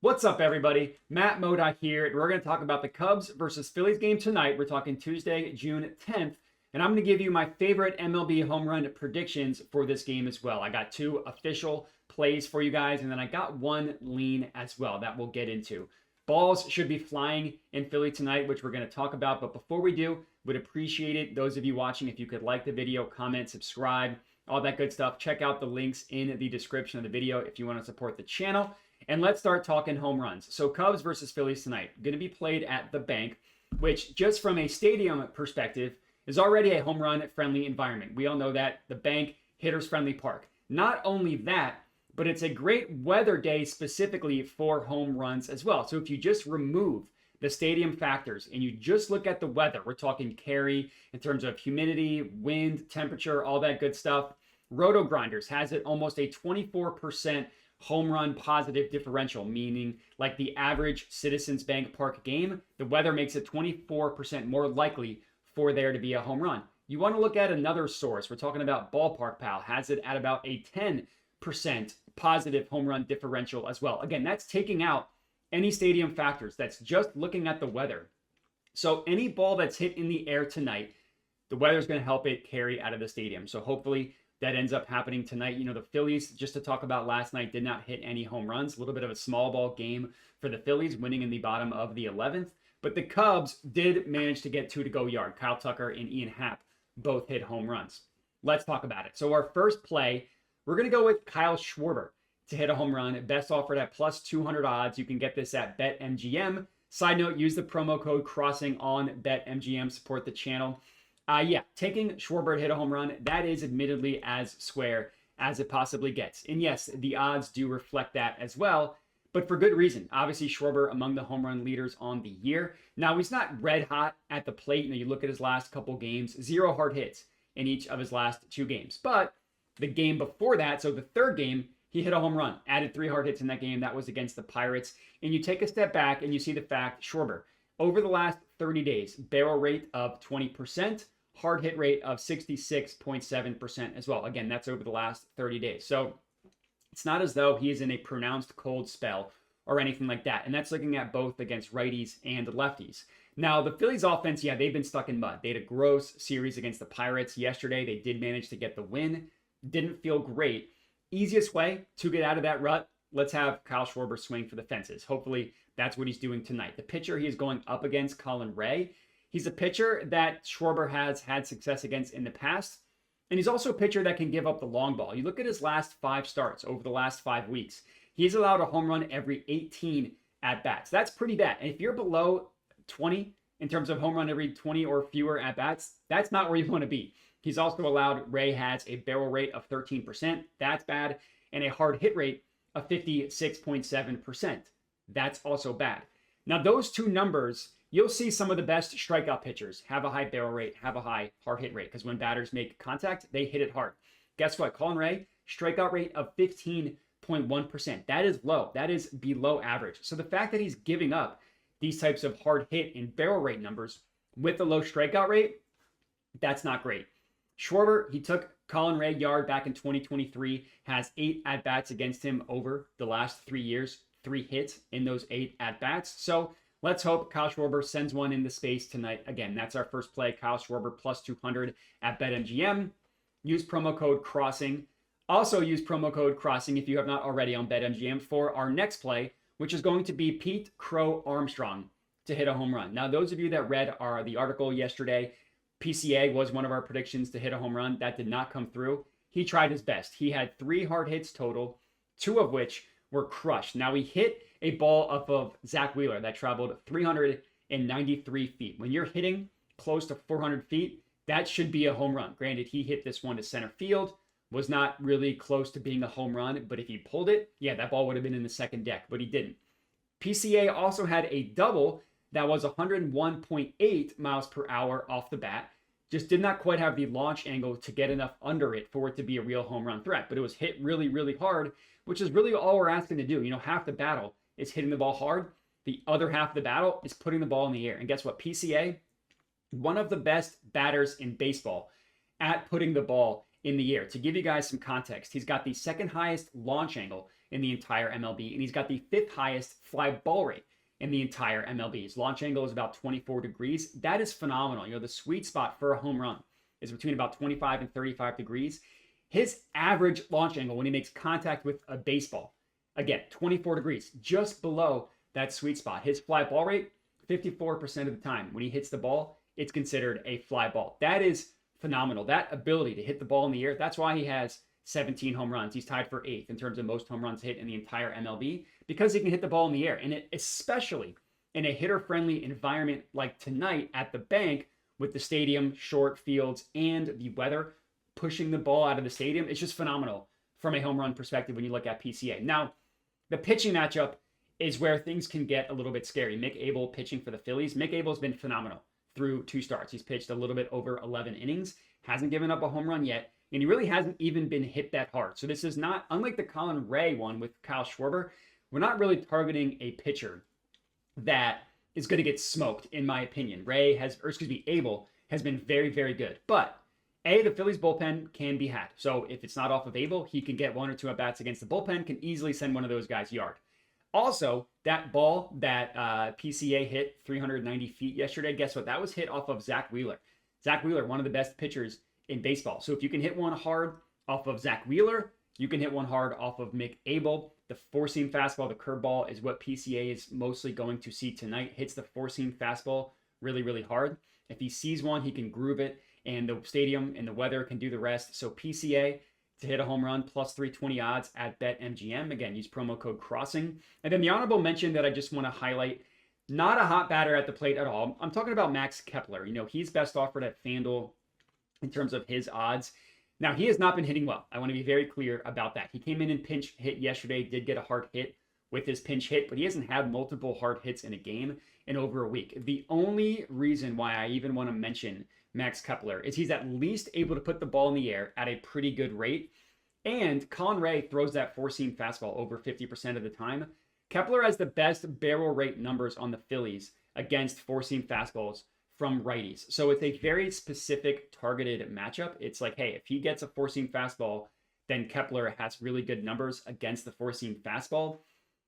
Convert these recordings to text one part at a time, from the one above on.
What's up, everybody? Matt Moda here, and we're going to talk about the Cubs versus Phillies game tonight. We're talking Tuesday, June 10th, and I'm going to give you my favorite MLB home run predictions for this game as well. I got two official plays for you guys, and then I got one lean as well that we'll get into. Balls should be flying in Philly tonight, which we're going to talk about, but before we do, would appreciate it, those of you watching, if you could like the video, comment, subscribe, all that good stuff. Check out the links in the description of the video if you want to support the channel. And let's start talking home runs. So Cubs versus Phillies tonight, going to be played at the Bank, which just from a stadium perspective is already a home run friendly environment. We all know that, the Bank, hitters friendly park. Not only that, but it's a great weather day specifically for home runs as well. So if you just remove the stadium factors and you just look at the weather, we're talking carry in terms of humidity, wind, temperature, all that good stuff. Roto Grinders has it almost a 24% home run positive differential, meaning like the average Citizens Bank Park game, the weather makes it 24% more likely for there to be a home run. You want to look at another source. We're talking about Ballpark Pal, has it at about a 10% positive home run differential as well. Again, that's taking out any stadium factors. That's just looking at the weather. So any ball that's hit in the air tonight, the weather's going to help it carry out of the stadium. So hopefully that ends up happening tonight. You know, the Phillies, just to talk about last night, did not hit any home runs. A little bit of a small ball game for the Phillies, winning in the bottom of the 11th. But the Cubs did manage to get two to go yard. Kyle Tucker and Ian Happ both hit home runs. Let's talk about it. So our first play, we're going to go with Kyle Schwarber to hit a home run. Best offered at plus 200 odds. You can get this at BetMGM. Side note, use the promo code CROSSING on BetMGM. Support the channel. Taking Schwarber to hit a home run, that is admittedly as square as it possibly gets. And yes, the odds do reflect that as well, but for good reason. Obviously, Schwarber among the home run leaders on the year. Now, he's not red hot at the plate. You know, you look at his last couple games, 0 hard hits in each of his last 2 games. But the game before that, so the third game, he hit a home run, added 3 hard hits in that game. That was against the Pirates. And you take a step back and you see the fact, Schwarber, over the last 30 days, barrel rate of 20%, hard hit rate of 66.7% as well. Again, that's over the last 30 days. So it's not as though he is in a pronounced cold spell or anything like that. And that's looking at both against righties and lefties. Now, the Phillies offense, they've been stuck in mud. They had a gross series against the Pirates yesterday. They did manage to get the win. Didn't feel great. Easiest way to get out of that rut, let's have Kyle Schwarber swing for the fences. Hopefully, that's what he's doing tonight. The pitcher he is going up against, Colin Ray, he's a pitcher that Schwarber has had success against in the past, and he's also a pitcher that can give up the long ball. You look at his last 5 starts over the last 5 weeks. He's allowed a home run every 18 at-bats. That's pretty bad. And if you're below 20 in terms of home run every 20 or fewer at-bats, that's not where you want to be. He's also allowed, Ray has a barrel rate of 13%. That's bad. And a hard hit rate of 56.7%. That's also bad. Now, those two numbers, you'll see some of the best strikeout pitchers have a high barrel rate, have a high hard hit rate, because when batters make contact, they hit it hard. Guess what? Colin Ray, strikeout rate of 15.1%. That is low. That is below average. So the fact that he's giving up these types of hard hit and barrel rate numbers with the low strikeout rate, that's not great. Schwarber, he took Colin Ray yard back in 2023, has 8 at-bats against him over the last 3 years, 3 hits in those 8 at-bats. So let's hope Kyle Schwarber sends one into space tonight. Again, that's our first play, Kyle Schwarber plus 200 at BetMGM. Use promo code CROSSING. Also use promo code CROSSING if you have not already on BetMGM for our next play, which is going to be Pete Crow-Armstrong to hit a home run. Now, those of you that read the article yesterday, PCA was one of our predictions to hit a home run. That did not come through. He tried his best. He had 3 hard hits total, 2 of which were crushed. Now, he hit a ball up of Zach Wheeler that traveled 393 feet. When you're hitting close to 400 feet, that should be a home run. Granted, he hit this one to center field, was not really close to being a home run, but if he pulled it, that ball would have been in the second deck, but he didn't. PCA also had a double that was 101.8 miles per hour off the bat. Just did not quite have the launch angle to get enough under it for it to be a real home run threat, but it was hit really, really hard, which is really all we're asking to do. You know, half the battle is hitting the ball hard. The other half of the battle is putting the ball in the air. And guess what? PCA, one of the best batters in baseball at putting the ball in the air. To give you guys some context, he's got the second highest launch angle in the entire MLB, and he's got the 5th highest fly ball rate in the entire MLB. His launch angle is about 24 degrees. That is phenomenal. The sweet spot for a home run is between about 25 and 35 degrees. His average launch angle when he makes contact with a baseball, again, 24 degrees, just below that sweet spot. His fly ball rate, 54% of the time when he hits the ball, it's considered a fly ball. That is phenomenal. That ability to hit the ball in the air, that's why he has 17 home runs. He's tied for 8th in terms of most home runs hit in the entire MLB, because he can hit the ball in the air. And especially in a hitter-friendly environment like tonight at the bank, with the stadium, short fields, and the weather pushing the ball out of the stadium, it's just phenomenal from a home run perspective when you look at PCA. Now, the pitching matchup is where things can get a little bit scary. Mick Abel pitching for the Phillies. Mick Abel's been phenomenal through 2 starts. He's pitched a little bit over 11 innings, hasn't given up a home run yet, and he really hasn't even been hit that hard. So this is not, unlike the Colin Ray one with Kyle Schwarber, we're not really targeting a pitcher that is going to get smoked, in my opinion. Abel has been very, very good. But the Phillies bullpen can be had. So if it's not off of Abel, he can get 1 or 2 at-bats against the bullpen, can easily send one of those guys yard. Also, that ball that PCA hit 390 feet yesterday, guess what? That was hit off of Zach Wheeler. Zach Wheeler, one of the best pitchers in baseball. So if you can hit one hard off of Zach Wheeler, you can hit one hard off of Mick Abel. The 4-seam fastball, the curveball, is what PCA is mostly going to see tonight. Hits the 4-seam fastball really, really hard. If he sees one, he can groove it, and the stadium and the weather can do the rest. So PCA to hit a home run, plus 320 odds at BetMGM. Again, use promo code CROSSING. And then the honorable mention that I just want to highlight, not a hot batter at the plate at all. I'm talking about Max Kepler. He's best offered at FanDuel in terms of his odds. Now, he has not been hitting well. I want to be very clear about that. He came in and pinch hit yesterday, did get a hard hit with his pinch hit, but he hasn't had multiple hard hits in a game in over a week. The only reason why I even want to mention Max Kepler is he's at least able to put the ball in the air at a pretty good rate. And Colin Ray throws that 4-seam fastball over 50% of the time. Kepler has the best barrel rate numbers on the Phillies against 4-seam fastballs from righties. So it's a very specific targeted matchup. It's like, hey, if he gets a 4-seam fastball, then Kepler has really good numbers against the 4-seam fastball.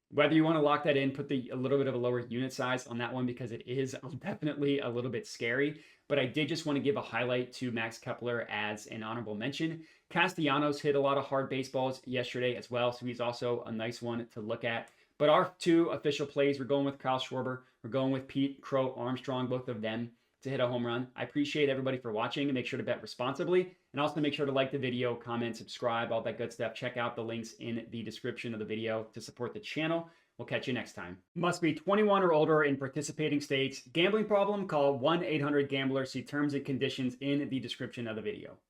Whether you want to lock that in, put a little bit of a lower unit size on that one, because it is definitely a little bit scary. But I did just want to give a highlight to Max Kepler as an honorable mention. Castellanos hit a lot of hard baseballs yesterday as well, so he's also a nice one to look at. But our 2 official plays, we're going with Kyle Schwarber. We're going with Pete Crow-Armstrong, both of them, to hit a home run. I appreciate everybody for watching, and make sure to bet responsibly. And also make sure to like the video, comment, subscribe, all that good stuff. Check out the links in the description of the video to support the channel. We'll catch you next time. Must be 21 or older in participating states. Gambling problem? Call 1-800-GAMBLER. See terms and conditions in the description of the video.